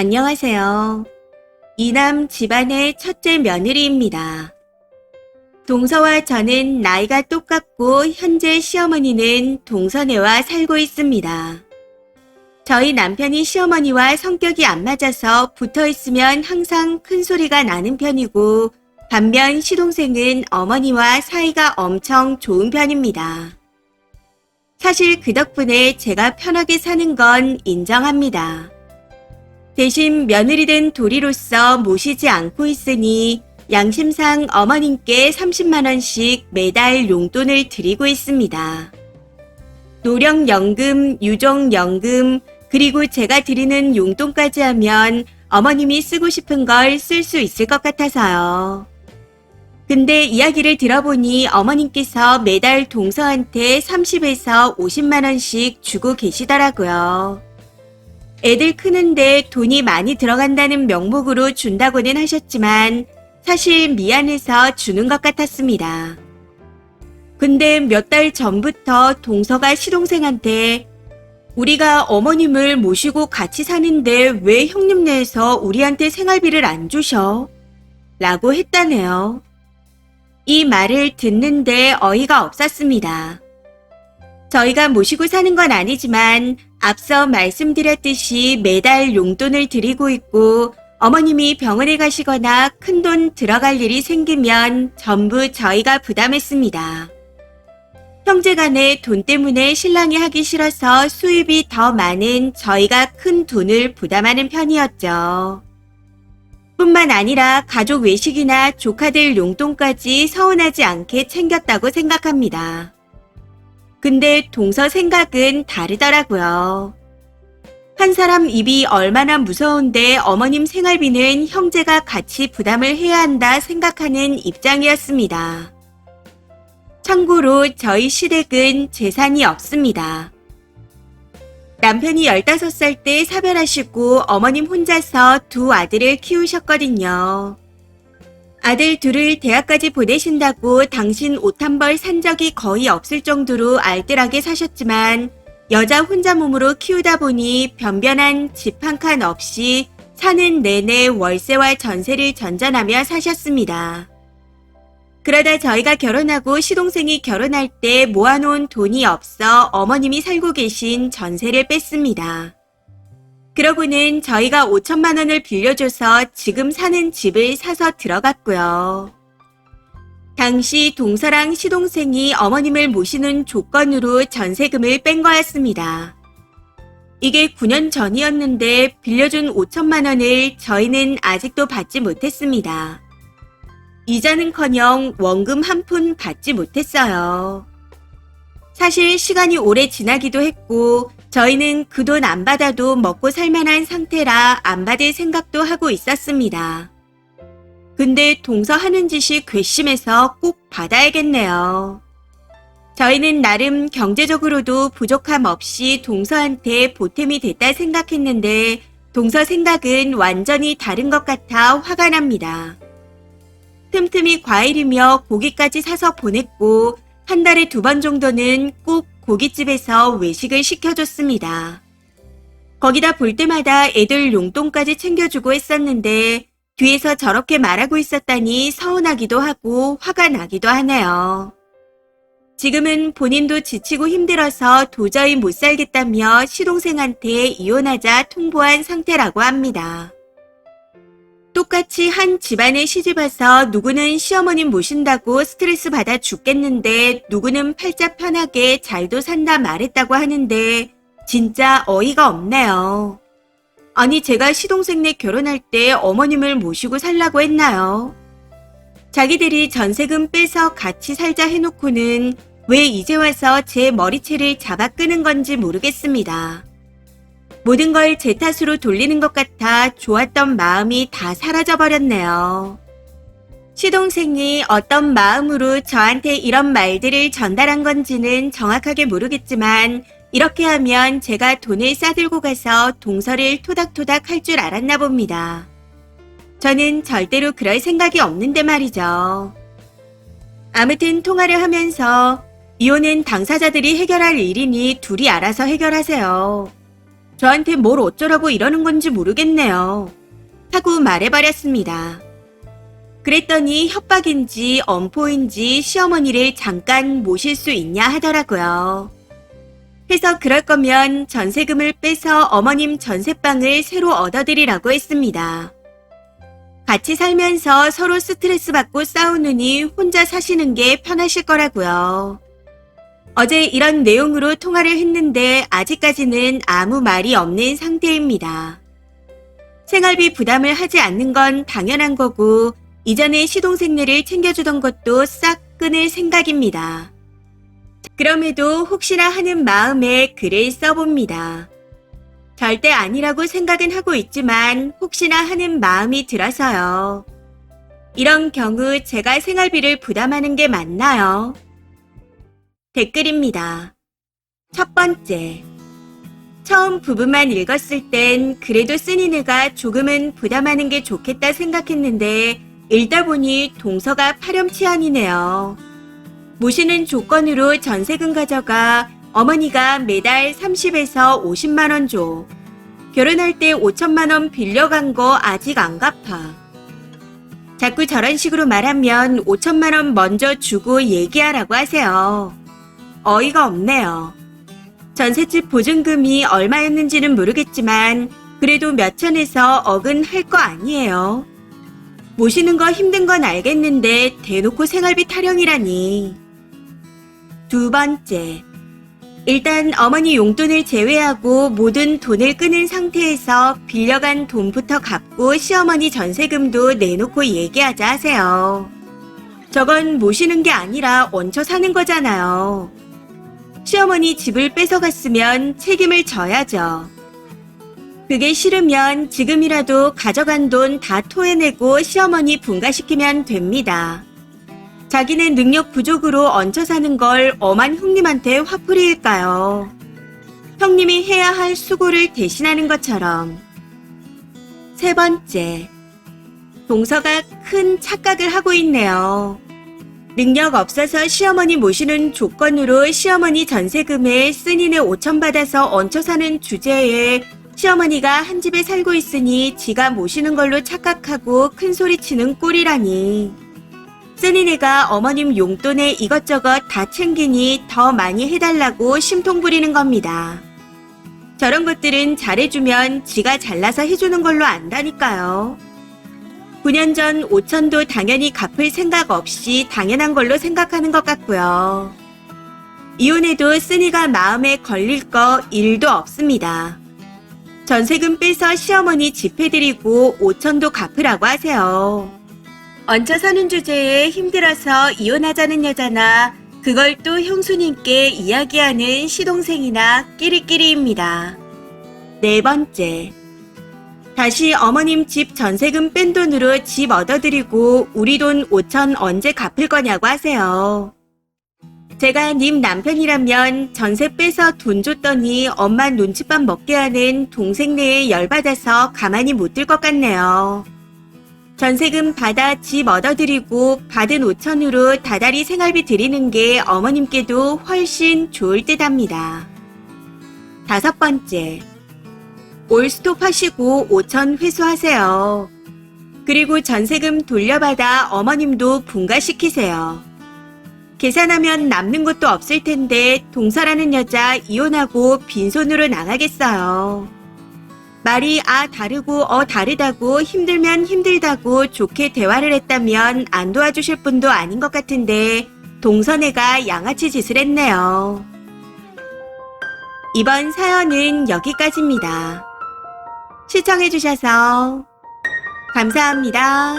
안녕하세요. 이남 집안의 첫째 며느리입니다. 동서와 저는 나이가 똑같고 현재 시어머니는 동서네와 살고 있습니다. 저희 남편이 시어머니와 성격이 안 맞아서 붙어 있으면 항상 큰 소리가 나는 편이고 반면 시동생은 어머니와 사이가 엄청 좋은 편입니다. 사실 그 덕분에 제가 편하게 사는 건 인정합니다. 대신 며느리 된 도리로서 모시지 않고 있으니 양심상 어머님께 30만 원씩 매달 용돈을 드리고 있습니다. 노령연금, 유족연금, 그리고 제가 드리는 용돈까지 하면 어머님이 쓰고 싶은 걸 쓸 수 있을 것 같아서요. 근데 이야기를 들어보니 어머님께서 매달 동서한테 30에서 50만 원씩 주고 계시더라고요. 애들 크는데 돈이 많이 들어간다는 명목으로 준다고는 하셨지만 사실 미안해서 주는 것 같았습니다. 근데 몇 달 전부터 동서가 시동생한테 우리가 어머님을 모시고 같이 사는데 왜 형님네에서 우리한테 생활비를 안 주셔? 라고 했다네요. 이 말을 듣는데 어이가 없었습니다. 저희가 모시고 사는 건 아니지만 앞서 말씀드렸듯이 매달 용돈을 드리고 있고 어머님이 병원에 가시거나 큰돈 들어갈 일이 생기면 전부 저희가 부담했습니다. 형제간에 돈 때문에 신랑이 하기 싫어서 수입이 더 많은 저희가 큰 돈을 부담하는 편이었죠. 뿐만 아니라 가족 외식이나 조카들 용돈까지 서운하지 않게 챙겼다고 생각합니다. 근데 동서 생각은 다르더라고요. 한 사람 입이 얼마나 무서운데 어머님 생활비는 형제가 같이 부담을 해야 한다 생각하는 입장이었습니다. 참고로 저희 시댁은 재산이 없습니다. 남편이 15살 때 사별하시고 어머님 혼자서 두 아들을 키우셨거든요. 아들 둘을 대학까지 보내신다고 당신 옷 한 벌 산 적이 거의 없을 정도로 알뜰하게 사셨지만 여자 혼자 몸으로 키우다 보니 변변한 집 한 칸 없이 사는 내내 월세와 전세를 전전하며 사셨습니다. 그러다 저희가 결혼하고 시동생이 결혼할 때 모아놓은 돈이 없어 어머님이 살고 계신 전세를 뺐습니다. 그러고는 저희가 5천만 원을 빌려줘서 지금 사는 집을 사서 들어갔고요. 당시 동서랑 시동생이 어머님을 모시는 조건으로 전세금을 뺀 거였습니다. 이게 9년 전이었는데 빌려준 5천만 원을 저희는 아직도 받지 못했습니다. 이자는커녕 원금 한 푼 받지 못했어요. 사실 시간이 오래 지나기도 했고 저희는 그 돈 안 받아도 먹고 살만한 상태라 안 받을 생각도 하고 있었습니다. 근데 동서 하는 짓이 괘씸해서 꼭 받아야겠네요. 저희는 나름 경제적으로도 부족함 없이 동서한테 보탬이 됐다 생각했는데 동서 생각은 완전히 다른 것 같아 화가 납니다. 틈틈이 과일이며 고기까지 사서 보냈고 한 달에 2번 정도는 꼭 고깃집에서 외식을 시켜줬습니다. 거기다 볼 때마다 애들 용돈까지 챙겨주고 했었는데 뒤에서 저렇게 말하고 있었다니 서운하기도 하고 화가 나기도 하네요. 지금은 본인도 지치고 힘들어서 도저히 못 살겠다며 시동생한테 이혼하자 통보한 상태라고 합니다. 똑같이 한 집안에 시집와서 누구는 시어머님 모신다고 스트레스 받아 죽겠는데 누구는 팔자 편하게 잘도 산다 말했다고 하는데 진짜 어이가 없네요. 아니 제가 시동생네 결혼할 때 어머님을 모시고 살라고 했나요? 자기들이 전세금 빼서 같이 살자 해놓고는 왜 이제 와서 제 머리채를 잡아 끄는 건지 모르겠습니다. 모든 걸 제 탓으로 돌리는 것 같아 좋았던 마음이 다 사라져버렸네요. 시동생이 어떤 마음으로 저한테 이런 말들을 전달한 건지는 정확하게 모르겠지만 이렇게 하면 제가 돈을 싸들고 가서 동서를 토닥토닥 할 줄 알았나 봅니다. 저는 절대로 그럴 생각이 없는데 말이죠. 아무튼 통화를 하면서 이혼은 당사자들이 해결할 일이니 둘이 알아서 해결하세요. 저한테 뭘 어쩌라고 이러는 건지 모르겠네요. 하고 말해버렸습니다. 그랬더니 협박인지 엄포인지 시어머니를 잠깐 모실 수 있냐 하더라고요. 해서 그럴 거면 전세금을 빼서 어머님 전세방을 새로 얻어드리라고 했습니다. 같이 살면서 서로 스트레스 받고 싸우느니 혼자 사시는 게 편하실 거라고요. 어제 이런 내용으로 통화를 했는데 아직까지는 아무 말이 없는 상태입니다. 생활비 부담을 하지 않는 건 당연한 거고 이전에 시동생네를 챙겨주던 것도 싹 끊을 생각입니다. 그럼에도 혹시나 하는 마음에 글을 써봅니다. 절대 아니라고 생각은 하고 있지만 혹시나 하는 마음이 들어서요. 이런 경우 제가 생활비를 부담하는 게 맞나요? 댓글입니다. 첫 번째. 처음 부분만 읽었을 땐 그래도 쓴이네가 조금은 부담하는 게 좋겠다 생각했는데 읽다 보니 동서가 파렴치한이네요. 모시는 조건으로 전세금 가져가 어머니가 매달 30에서 50만 원 줘. 결혼할 때 5천만 원 빌려간 거 아직 안 갚아. 자꾸 저런 식으로 말하면 5천만 원 먼저 주고 얘기하라고 하세요. 어이가 없네요. 전셋집 보증금이 얼마였는지는 모르겠지만 그래도 몇 천에서 억은 할 거 아니에요. 모시는 거 힘든 건 알겠는데 대놓고 생활비 타령이라니. 두 번째. 일단 어머니 용돈을 제외하고 모든 돈을 끊은 상태에서 빌려간 돈부터 갚고 시어머니 전세금도 내놓고 얘기하자 하세요. 저건 모시는 게 아니라 얹혀 사는 거잖아요. 시어머니 집을 뺏어갔으면 책임을 져야죠. 그게 싫으면 지금이라도 가져간 돈 다 토해내고 시어머니 분가시키면 됩니다. 자기네 능력 부족으로 얹혀 사는 걸 엄한 형님한테 화풀이일까요? 형님이 해야 할 수고를 대신하는 것처럼. 세 번째. 동서가 큰 착각을 하고 있네요. 능력 없어서 시어머니 모시는 조건으로 시어머니 전세금에 쓴이네 5천 받아서 얹혀 사는 주제에 시어머니가 한 집에 살고 있으니 지가 모시는 걸로 착각하고 큰소리치는 꼴이라니. 쓴이네가 어머님 용돈에 이것저것 다 챙기니 더 많이 해달라고 심통 부리는 겁니다. 저런 것들은 잘해주면 지가 잘나서 해주는 걸로 안다니까요. 9년 전 5천도 당연히 갚을 생각 없이 당연한 걸로 생각하는 것 같고요. 이혼해도 쓴이가 마음에 걸릴 거 1도 없습니다. 전세금 빼서 시어머니 집해드리고 5천도 갚으라고 하세요. 얹혀 사는 주제에 힘들어서 이혼하자는 여자나 그걸 또 형수님께 이야기하는 시동생이나 끼리끼리입니다. 네 번째. 다시 어머님 집 전세금 뺀 돈으로 집 얻어드리고 우리 돈 5천 언제 갚을 거냐고 하세요. 제가 님 남편이라면 전세 빼서 돈 줬더니 엄마 눈칫밥 먹게 하는 동생네에 열받아서 가만히 못 둘 것 같네요. 전세금 받아 집 얻어드리고 받은 5천으로 다달이 생활비 드리는 게 어머님께도 훨씬 좋을 듯합니다. 다섯 번째. 올스톱 하시고 5천 회수하세요. 그리고 전세금 돌려받아 어머님도 분가시키세요. 계산하면 남는 것도 없을 텐데 동서라는 여자 이혼하고 빈손으로 나가겠어요. 말이 다르고 다르다고 힘들면 힘들다고 좋게 대화를 했다면 안 도와주실 분도 아닌 것 같은데 동서네가 양아치 짓을 했네요. 이번 사연은 여기까지입니다. 시청해주셔서 감사합니다.